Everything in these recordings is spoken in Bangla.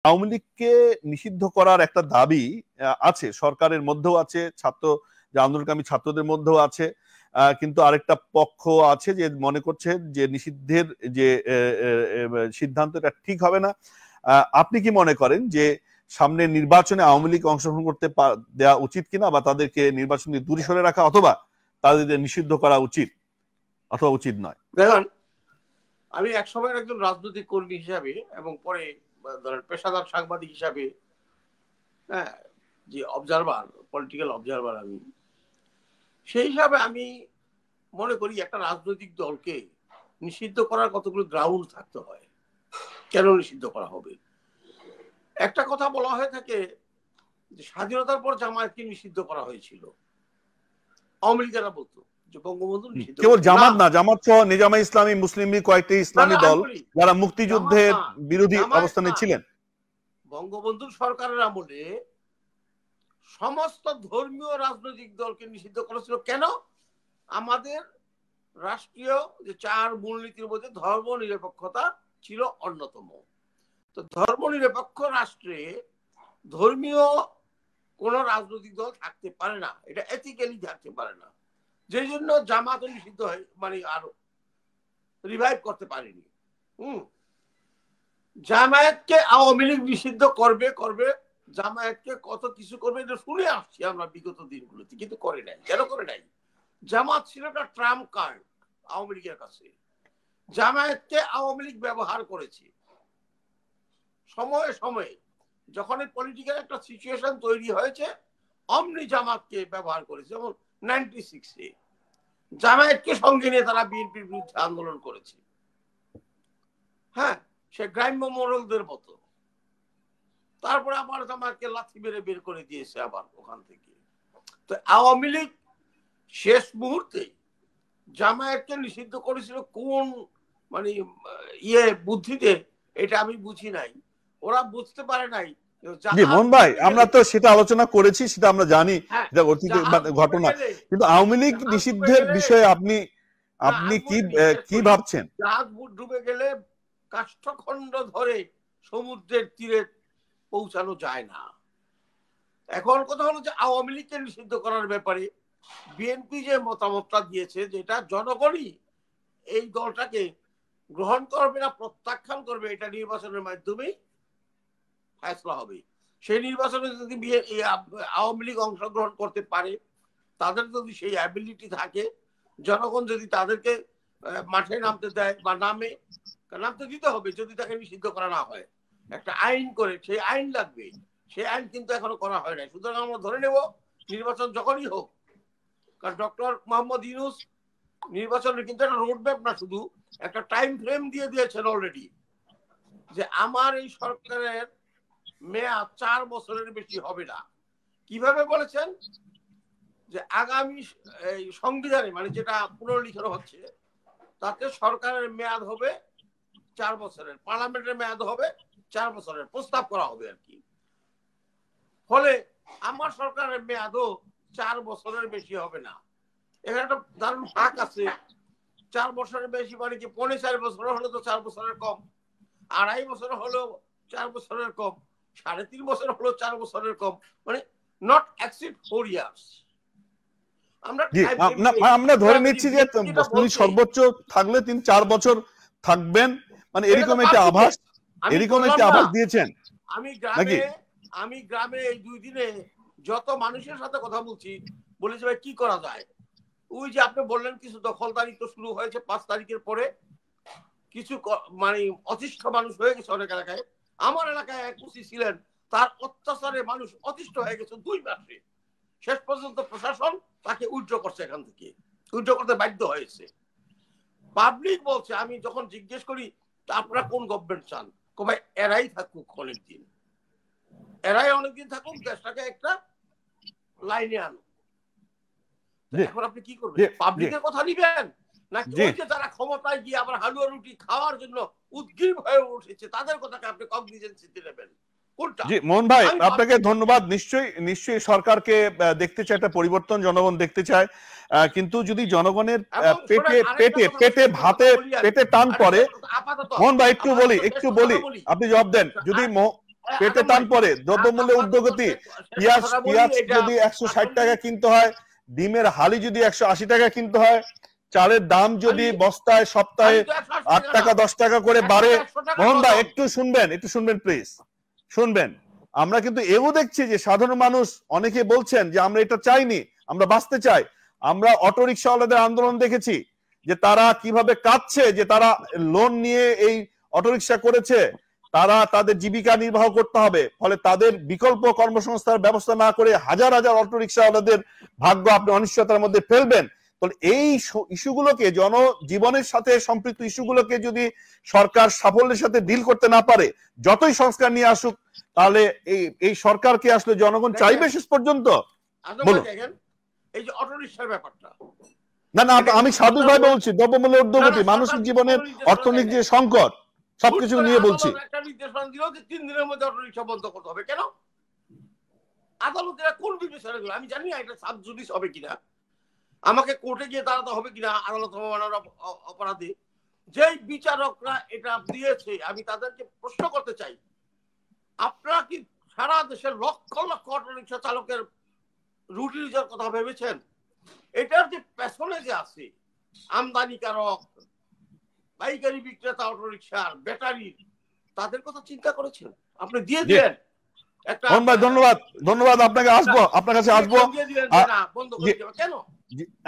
আওয়ামী লীগকে নিষিদ্ধ করার একটা দাবি আছে, সরকারের মধ্যেও আছে, ছাত্র যে আন্দোলনকামী ছাত্রদের মধ্যেও আছে, কিন্তু আরেকটা পক্ষ আছে যে মনে করছে যে নিষিদ্ধের যে সিদ্ধান্ত এটা ঠিক হবে না। আপনি কি মনে করেন যে সামনে নির্বাচনে আওয়ামী লীগ অংশগ্রহণ করতে দেওয়া উচিত কিনা, বা তাদেরকে নির্বাচন থেকে দূরে সরে রাখা, অথবা তাদের নিষিদ্ধ করা উচিত অথবা উচিত নয়? দেখুন, আমি এক সময়ের একজন রাজনৈতিক কর্মী হিসাবে এবং পরে ধরেন পেশাদার সাংবাদিক হিসাবে, হ্যাঁ, যে অবজারভার, পলিটিক্যাল অবজারভার, আমি সেই হিসাবে আমি মনে করি একটা রাজনৈতিক দলকে নিষিদ্ধ করার কতগুলো গ্রাউন্ড থাকতে হয়। কেন নিষিদ্ধ করা হবে? একটা কথা বলা হয়ে থাকে যে স্বাধীনতার পর জামায়াতকে নিষিদ্ধ করা হয়েছিল। আওয়ামী লীগেরা বলতো যে বঙ্গবন্ধু নিষিদ্ধ, কেবল জামাত না, জামাত সহ নিজামে ইসলামী, মুসলিম লীগ, কয়েকটি ইসলামী দল যারা মুক্তিযুদ্ধের বিরোধী অবস্থানে ছিলেন। বঙ্গবন্ধুর সরকারের আমলে সমস্ত ধর্মীয় রাজনৈতিক দলকে নিষিদ্ধ করেছিল। কেন? আমাদের রাষ্ট্রীয় যে 4 মূলনীতির মধ্যে ধর্ম নিরপেক্ষতা ছিল অন্যতম। তো ধর্ম নিরপেক্ষ রাষ্ট্রে ধর্মীয় কোন রাজনৈতিক দল থাকতে পারে না, এটা এথিক্যালি থাকতে পারে না। যে জন্য জামাত নিষিদ্ধ হয়, মানে আর রিভাইভ করতে পারেনি। জামায়াতকে আওয়ামী লীগ নিষিদ্ধ করবে, জামায়াতকে কত কিছু করবে এটা শুনে আসছি আমরা বিগত দিনগুলোতে, কিন্তু করে নাই। কেন করে নাই? জামাত ছিল একটা ট্রাম্প কার্ড আওয়ামী লীগের কাছে। জামায়াতকে আওয়ামী লীগ ব্যবহার করেছে সময়ে সময়ে, যখন এই পলিটিক্যাল একটা সিচুয়েশন তৈরি হয়েছে, অমনি জামাতকে ব্যবহার করেছে। যেমন 96-এ জামায়াতকে সঙ্গে নিয়ে তারা বিএনপির বিরুদ্ধে আন্দোলন করেছে, হ্যাঁ, সে গ্রাম্য মোড়লদের মতো। তারপরে আবার জামায়াতকে লাথি মেরে বের করে দিয়েছে আবার ওখান থেকে। তো আওয়ামী লীগ শেষ মুহূর্তে জামায়াতকে নিষিদ্ধ করেছিল কোন মানে বুদ্ধিতে, এটা আমি বুঝি নাই। ওরা বুঝতে পারে নাই। মন ভাই, আমরা তো সেটা আলোচনা করেছি, সেটা আমরা জানি ঘটনা, কিন্তু আওয়ামী লীগ নিষিদ্ধের বিষয়ে আপনি কি ভাবছেন? জাহাজ ডুবে গেলে কাষ্ঠখণ্ড ধরে সমুদ্রের তীরে পৌঁছানো যায় না। এখন কথা হলো যে আওয়ামী লীগকে নিষিদ্ধ করার ব্যাপারে বিএনপি যে মতামতটা দিয়েছে, যেটা জনগণই এই দলটাকে গ্রহণ করবে না প্রত্যাখ্যান করবে, এটা নির্বাচনের মাধ্যমেই ফয়সালা হবে। সেই নির্বাচনে যদি আওয়ামী লীগ অংশগ্রহণ করতে পারে, তাদের যদি সেই অ্যাবিলিটি থাকে, জনগণ যদি তাদেরকে মাঠে নামতে দেয় বা নামতে দিতে হবে যদি তাকে নিষিদ্ধ করা না হয়, একটা আইন করে, সেই আইন লাগবে। সেই আইন কিন্তু এখনো করা হয় নাই। সুতরাং আমরা ধরে নেব নির্বাচন যখনই হোক, কারণ ডক্টর মোহাম্মদ ইউনূস নির্বাচনের কিন্তু একটা রোডম্যাপ না, শুধু একটা টাইম ফ্রেম দিয়ে দিয়েছেন অলরেডি, যে আমার এই সরকারের মেয়াদ 4 বছরের বেশি হবে না। কিভাবে বলেছেন? যে আগামী এই সংবিধানে, মানে যেটা পুনর্লিখন হচ্ছে, তাতে সরকারের মেয়াদ হবে 4 বছরের, পার্লামেন্টের মেয়াদ হবে 4 বছরের প্রস্তাব করা হবে আর কি। ফলে আমার সরকারের মেয়াদও 4 বছরের বেশি হবে না। এখানে একটা দারুণ ফাঁক আছে। 4 বছরের বেশি মানে কি 4.5 বছর হলে তো 4 বছরের কম, 2.5 বছর হলেও 4 বছরের কম, 3.5 বছর হলেও 4 বছরের কম, মানে নট এক্সিড 4 ইয়ার্স। আমরা ধরে নিচ্ছি যে সর্বোচ্চ থাকলে তিনি 4 বছর থাকবেন, মানে এরকম একটা আভাস দিয়েছেন। আমি গ্রামে এই 2 দিনে যত মানুষের সাথে কথা বলছি, বলেছি ভাই কি করা যায়। ওই যে আপনি বললেন কিছু দখলদারি তো শুরু হয়েছে 5 তারিখের পরে, কিছু মানে অতিষ্ঠ মানুষ হয়ে গেছে অনেক এলাকায়। আমার এলাকায় এক ওসি ছিলেন, তার অত্যাচারে মানুষ অতিষ্ঠ হয়ে গেছে 2 মাসে। শেষ পর্যন্ত প্রশাসন তাকে উইথড্র করছে, এখান থেকে উইথড্র করতে বাধ্য হয়েছে। পাবলিক বলছে, আমি যখন জিজ্ঞেস করি আপনারা কোন গভর্নমেন্ট চান, ভাই এরাই থাকুক অনেকদিন, এরাই অনেকদিন থাকুক, দেশটাকে একটা লাইনে আনুক। এখন আপনি কি করবেন? পাবলিকের কথা নিবেন নাকি ওই যে যারা ক্ষমতায় গিয়ে আবার হালুয়া রুটি খাওয়ার জন্য উদ্গ্রীব হয়ে উঠেছে তাদের কথাকে আপনি কগনিজেন্সিতে নেবেন? জি মোহন ভাই, আপনাকে ধন্যবাদ। নিশ্চয়ই সরকারকে দেখতে চায়, একটা পরিবর্তন জনগণ দেখতে চায়, কিন্তু যদি জনগণের পেটে টান পড়ে, মোহন ভাই একটু বলি, আপনি জবাব দেন। যদি পেটে টান পড়ে, দ্রব্যমূল্যের ঊর্ধ্বগতি, পেঁয়াজ যদি 160 টাকা কিনতে হয়, ডিমের হালি যদি 180 টাকা কিনতে হয়, চালের দাম যদি বস্তায় সপ্তাহে 8 টাকা 10 টাকা করে বাড়ে। মোহন ভাই একটু শুনবেন প্লিজ শুনবেন। আমরা কিন্তু এও দেখছি যে সাধারণ মানুষ অনেকে বলছেন যে আমরা এটা চাইনি, আমরা বাঁচতে চাই। আমরা অটো রিক্সাওয়ালাদের আন্দোলন দেখেছি যে তারা কিভাবে কাঁদছে, যে তারা লোন নিয়ে এই অটোরিকশা করেছে, তারা তাদের জীবিকা নির্বাহ করতে হবে, ফলে তাদের বিকল্প কর্মসংস্থানের ব্যবস্থা না করে হাজার হাজার অটোরিকশাওয়ালাদের ভাগ্য আপনি অনিশ্চয়তার মধ্যে ফেলবেন। তাহলে এই ইস্যুগুলোকে, জনজীবনের সাথে সম্পৃক্ত ইস্যুগুলোকে যদি সরকার সাফল্যের সাথে ডিল করতে না পারে, যতই সংস্কার নিয়ে আসুক, তাহলে এই সরকারকে আসলে জনগণ চাইবে শেষ পর্যন্ত? বলুন। এই যে অটোরিকশার ব্যাপারটা, না আমি স্বাভাবিকভাবে বলছি, দ্রব্যমূল্যের ঊর্ধ্বগতি, মানুষের জীবনের অর্থনৈতিক যে সংকট, সবকিছু নিয়ে বলছি। একটা নির্দেশনা দিল যে 3 দিনের মধ্যে অটোরিকশা বন্ধ করতে হবে। কেন? আদালতেরা কোন বিবেচনা করবে? আমি জানি না এটা সাব জুডিস হবে কিনা, আমাকে কোর্টে গিয়ে দাঁড়াতে হবে কিনা আদালত অবমাননার অপরাধে। যেই বিচারকরা এটা দিয়েছে, আমি তাদেরকে প্রশ্ন করতে চাই, আপনারা কি সারা দেশের লক্ষ লক্ষ অটোরিকশা চালকের রুটি রোজগার কথা ভেবেছেন? এটার যে পেছনে যে আছে আমদানিকারক, পাইকারি বিক্রেতা অটোরিকশার, ব্যাটারি, তাদের কথা চিন্তা করেছেন? আপনি দিয়ে দিলেন একটা। ধন্যবাদ আপনাকে, আপনার কাছে আসবো। কেন?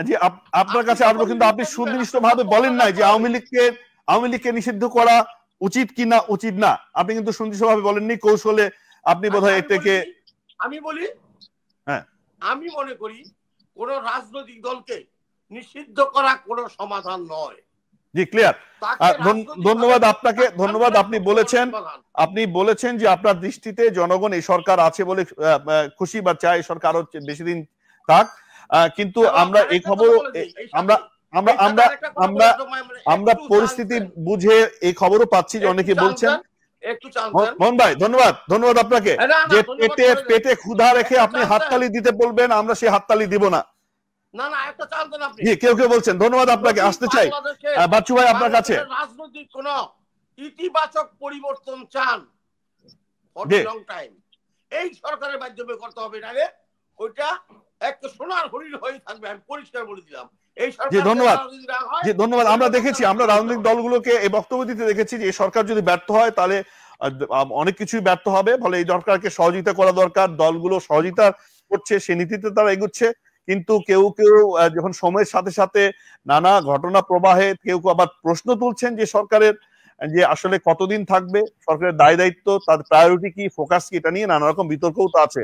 জি আপনার কাছে আসবো, কিন্তু আপনি সুনির্দিষ্ট ভাবে বলেন নাই যে আওয়ামী লীগকে নিষিদ্ধ করা উচিত কি না উচিত না। আপনি কিন্তু সুনির্দিষ্ট ভাবে বলেননি, কৌশলে আপনি বোধহয় এটাকে। আমি বলি, হ্যাঁ, আমি মনে করি কোন রাজনৈতিক দলকে নিষিদ্ধ করা কোনো সমাধান নয়। জি, ক্লিয়ার। ধন্যবাদ আপনাকে, ধন্যবাদ। আপনি বলেছেন যে আপনার দৃষ্টিতে জনগণ এই সরকার আছে বলে খুশি বা চায় এই সরকার আরো বেশি দিন থাক, কিন্তু আমরা এই খবর আমরা পরিস্থিতি বুঝে এই খবরও পাচ্ছি যে অনেকে বলছেন। মোহন ভাই ধন্যবাদ আপনাকে, যে পেটে ক্ষুধা রেখে আপনি হাততালি দিতে বলবেন, আমরা সেই হাততালি দিব না। কেউ বলছেন। ধন্যবাদ আপনাকে, আসতে চাই বাচ্চু ভাই আপনার কাছে। রাজনৈতিক কোন ইতিবাচক পরিবর্তন চান, এই সরকারের মাধ্যমে করতে হবে, নাহলে ওইটা একটা সোনার হরিণ হয়ে থাকবে। আমি পরিষ্কার বলে দিলাম। ধন্যবাদ। আমরা দেখেছি, আমরা রাজনৈতিক দলগুলোকে এই বক্তব্য দিতে দেখেছি যে এই সরকার যদি ব্যর্থ হয় তাহলে অনেক কিছুই ব্যর্থ হবে, ফলে এই সরকারকে সহযোগিতা করা দরকার। দলগুলো সহযোগিতা করছে, সে নীতিতে তারা এগুচ্ছে, কিন্তু কেউ যখন সময়ের সাথে সাথে নানা ঘটনা প্রবাহে কেউ আবার প্রশ্ন তুলছেন যে সরকারের যে আসলে কতদিন থাকবে, সরকারের দায় দায়িত্ব, তার প্রায়োরিটি কি, ফোকাস কি, এটা নিয়ে নানা রকম বিতর্কও তো আছে।